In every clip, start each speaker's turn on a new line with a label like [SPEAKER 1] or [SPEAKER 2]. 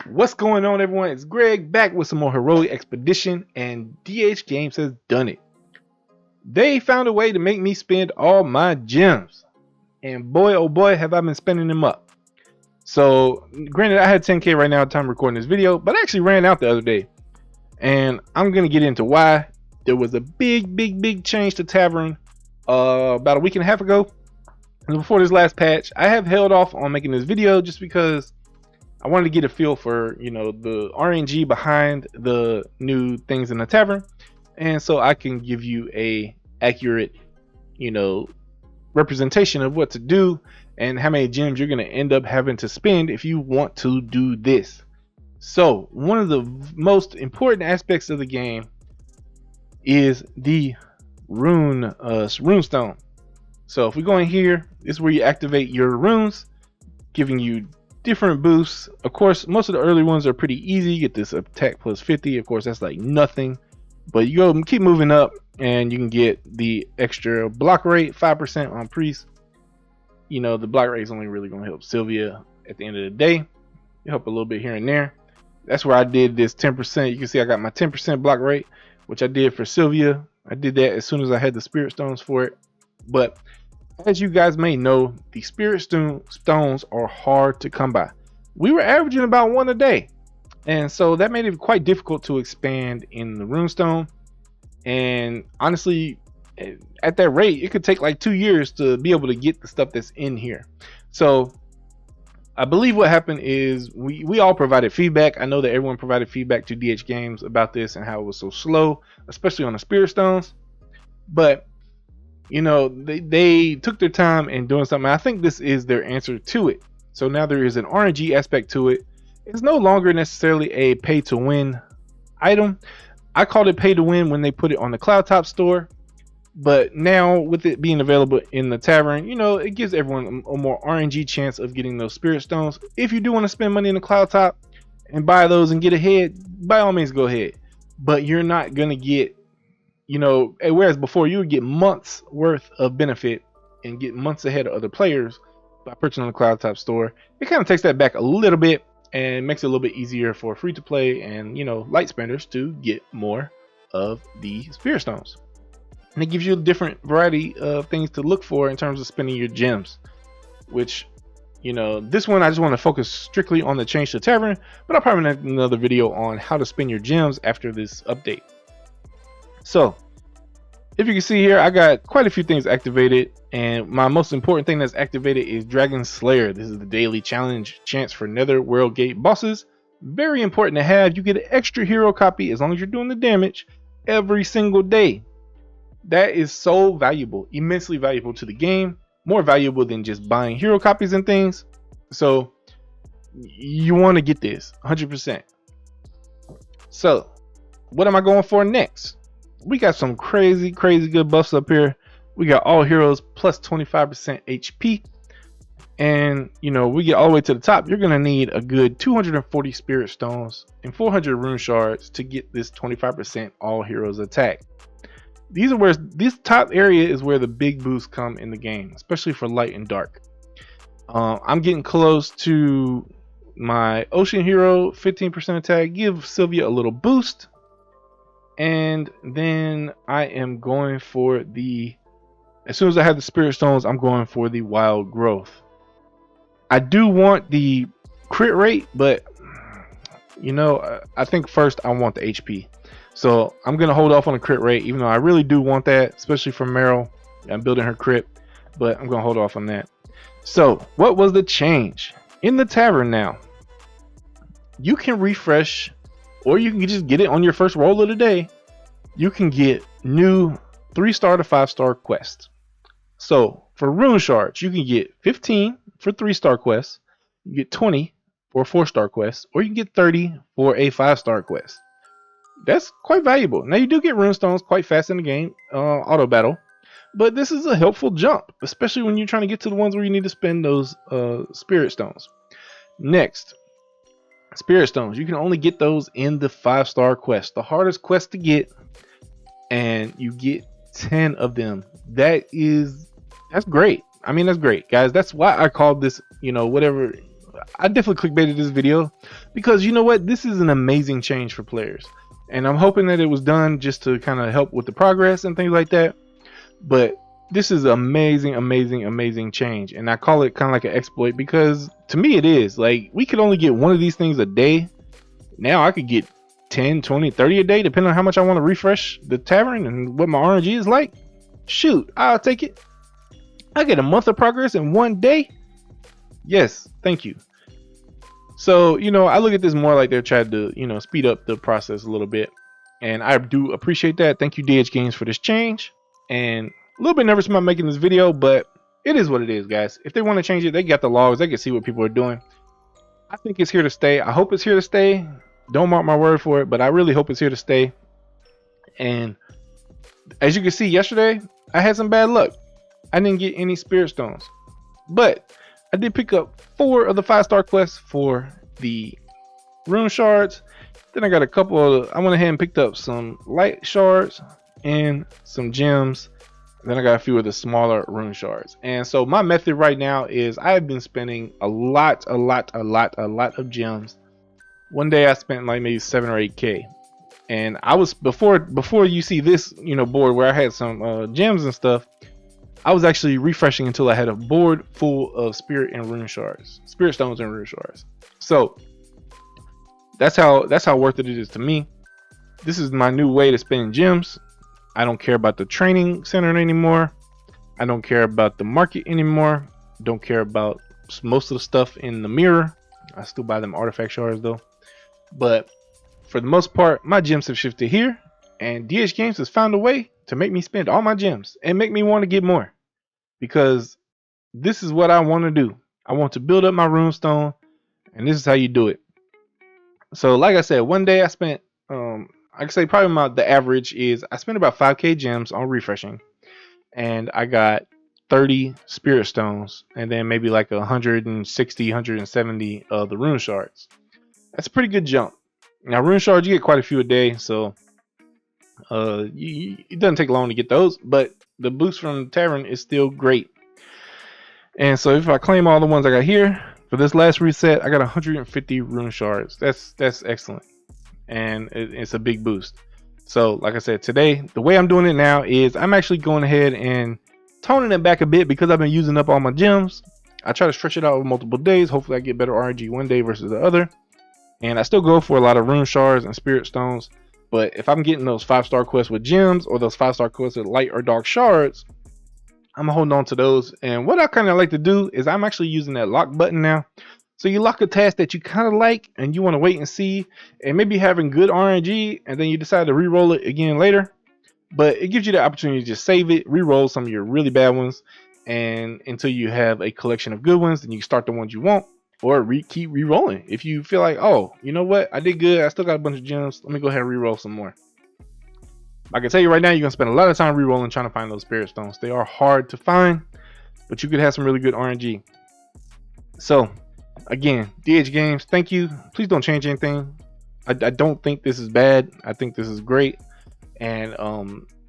[SPEAKER 1] What's going on, everyone? It's Greg back with some more Heroic Expedition, and DH Games has done it. They found a way to make me spend all my gems, and boy oh boy have I been spending them up. So granted, I had 10k right now at the time recording this video, but I actually ran out the other day, and I'm gonna get into why. There was a big change to Tavern about a week and a half ago, and before this last patch I have held off on making this video just because I wanted to get a feel for, the RNG behind the new things in the tavern, and so I can give you a accurate, representation of what to do and how many gems you're going to end up having to spend if you want to do this. So one of the most important aspects of the game is the Runestone. So if we go in here, this is where you activate your runes, giving you different boosts. Of course, most of the early ones are pretty easy. You get this attack plus 50. Of course, that's like nothing, but you go keep moving up and you can get the extra block rate, 5% on priest. The block rate is only really going to help Sylvia at the end of the day. It help a little bit here and there. That's where I did this 10%. You can see I got my 10% block rate, which I did for Sylvia. I did that as soon as I had the spirit stones for it. But as you guys may know, the spirit stones are hard to come by. We were averaging about one a day, and so that made it quite difficult to expand in the Runestone. And honestly, at that rate, it could take like 2 years to be able to get the stuff that's in here. So I believe what happened is we all provided feedback. I know that everyone provided feedback to DH Games about this and how it was so slow, especially on the spirit stones. But they took their time in doing something. I think this is their answer to it. So now there is an RNG aspect to it. It's no longer necessarily a pay to win item. I called it pay to win when they put it on the Cloud Top store, but now with it being available in the tavern, it gives everyone a more RNG chance of getting those spirit stones. If you do want to spend money in the Cloud Top and buy those and get ahead, by all means go ahead, but you're not gonna get, whereas before you would get months worth of benefit and get months ahead of other players by purchasing on the Cloud Top store. It kind of takes that back a little bit and makes it a little bit easier for free to play and light spenders to get more of the spirit stones. And it gives you a different variety of things to look for in terms of spending your gems, which this one I just want to focus strictly on the change to tavern, but I'll probably make another video on how to spend your gems after this update. So if you can see here, I got quite a few things activated, and my most important thing that's activated is Dragon Slayer. This is the daily challenge chance for Nether World Gate bosses. Very important to have. You get an extra hero copy as long as you're doing the damage every single day. That is so valuable, immensely valuable to the game, more valuable than just buying hero copies and things. So you want to get this 100%. So what am I going for next? We got some crazy good buffs up here. We got all heroes plus 25% HP, and we get all the way to the top. You're gonna need a good 240 spirit stones and 400 rune shards to get this 25% all heroes attack. These are where this top area is where the big boosts come in the game, especially for light and dark. I'm getting close to my ocean hero 15% attack. Give Sylvia a little boost. And then I am going for as soon as I have the spirit stones, I'm going for the wild growth. I do want the crit rate, but I think first I want the HP. So I'm going to hold off on the crit rate, even though I really do want that, especially for Meryl. I'm building her crit, but I'm going to hold off on that. So what was the change? In the tavern now, you can refresh, or you can just get it on your first roll of the day. You can get new 3-star to 5-star quests. So for Rune Shards, you can get 15 for 3-star quests, you get 20 for a 4-star quest, or you can get 30 for a 5-star quest. That's quite valuable. Now you do get runestones quite fast in the game, auto battle, but this is a helpful jump, especially when you're trying to get to the ones where you need to spend those spirit stones. Next, spirit stones. You can only get those in the 5-star quest, the hardest quest to get, and you get 10 of them. That's great. I mean, that's great, guys. That's why I called this, whatever I definitely clickbaited this video because you know what, this is an amazing change for players, and I'm hoping that it was done just to kind of help with the progress and things like that. But this is amazing change, and I call it kind of like an exploit because to me it is. Like, we could only get one of these things a day. Now I could get 10, 20, 30 a day depending on how much I want to refresh the tavern and what my RNG is like. Shoot, I'll take it. I get a month of progress in one day. Yes, thank you. So, you know, I look at this more like they're trying to, you know, speed up the process a little bit, and I do appreciate that. Thank you, DH Games, for this change. And a little bit nervous about making this video, but it is what it is, guys. If they want to change it, they got the logs, they can see what people are doing. I think it's here to stay. I hope it's here to stay. Don't mark my word for it, but I really hope it's here to stay. And as you can see, yesterday I had some bad luck. I didn't get any Spirit Stones, but I did pick up 4 of the 5-star quests for the Rune Shards. Then I got a couple of, I went ahead and picked up some light shards and some gems. Then I got a few of the smaller Rune Shards. And so my method right now is I've been spending a lot of gems. One day I spent like maybe 7 or 8K. And I was, before you see this, you know, board where I had some gems and stuff, I was actually refreshing until I had a board full of Spirit and Rune Shards, Spirit Stones and Rune Shards. So that's how worth it is to me. This is my new way to spend gems. I don't care about the training center anymore. I don't care about the market anymore. Don't care about most of the stuff in the mirror. I still buy them artifact shards though. But for the most part, my gems have shifted here, and DH Games has found a way to make me spend all my gems and make me want to get more, because this is what I want to do. I want to build up my runestone, and this is how you do it. So like I said, one day I spent I can say probably the average is I spent about 5K gems on refreshing, and I got 30 Spirit Stones, and then maybe like 160, 170 of the Rune Shards. That's a pretty good jump. Now Rune Shards, you get quite a few a day, so it doesn't take long to get those, but the boost from the tavern is still great. And so if I claim all the ones I got here for this last reset, I got 150 Rune Shards. That's excellent, and it's a big boost. So like I said, today the way I'm doing it now is I'm actually going ahead and toning it back a bit because I've been using up all my gems. I try to stretch it out over multiple days. Hopefully I get better RNG one day versus the other. And I still go for a lot of Rune Shards and Spirit Stones. But if I'm getting those 5-star quests with gems or those 5-star quests with light or dark shards, I'm holding on to those. And what I kind of like to do is I'm actually using that lock button now. So you lock a task that you kind of like and you want to wait and see, and maybe having good RNG, and then you decide to re-roll it again later. But it gives you the opportunity to just save it, re-roll some of your really bad ones, and until you have a collection of good ones, then you can start the ones you want, or keep re-rolling. If you feel like, oh, you know what, I did good, I still got a bunch of gems, let me go ahead and re-roll some more. I can tell you right now, you're gonna spend a lot of time re-rolling trying to find those Spirit Stones. They are hard to find, but you could have some really good RNG. So again, DH Games, thank you. Please don't change anything. I don't think this is bad. I think this is great. And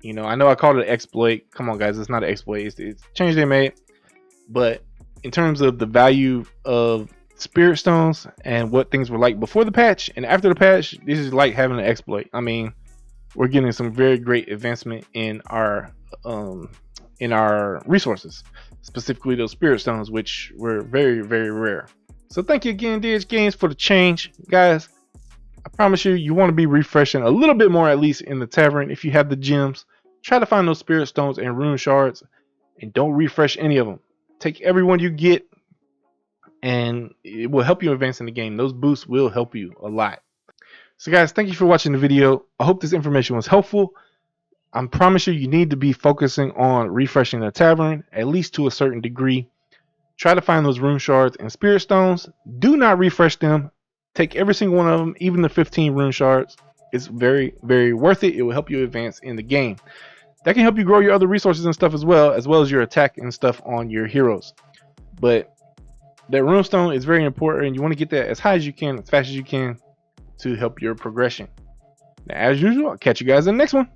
[SPEAKER 1] you know, I know I called it an exploit. Come on guys, it's not an exploit, it's a change they made. But in terms of the value of Spirit Stones and what things were like before the patch and after the patch, this is like having an exploit. I mean, we're getting some very great advancement in our resources, specifically those Spirit Stones, which were very rare. So thank you again, DH Games, for the change, guys. I promise you want to be refreshing a little bit more, at least in the tavern. If you have the gems, try to find those Spirit Stones and Rune Shards, and don't refresh any of them. Take every one you get, and it will help you advance in the game. Those boosts will help you a lot. So guys, thank you for watching the video. I hope this information was helpful. I promise you need to be focusing on refreshing the tavern, at least to a certain degree. Try to find those Rune Shards and Spirit Stones. Do not refresh them. Take every single one of them, even the 15 Rune Shards. It's very worth it. It will help you advance in the game. That can help you grow your other resources and stuff as well as your attack and stuff on your heroes. But that Runestone is very important, and you want to get that as high as you can, as fast as you can, to help your progression. Now, as usual, I'll catch you guys in the next one.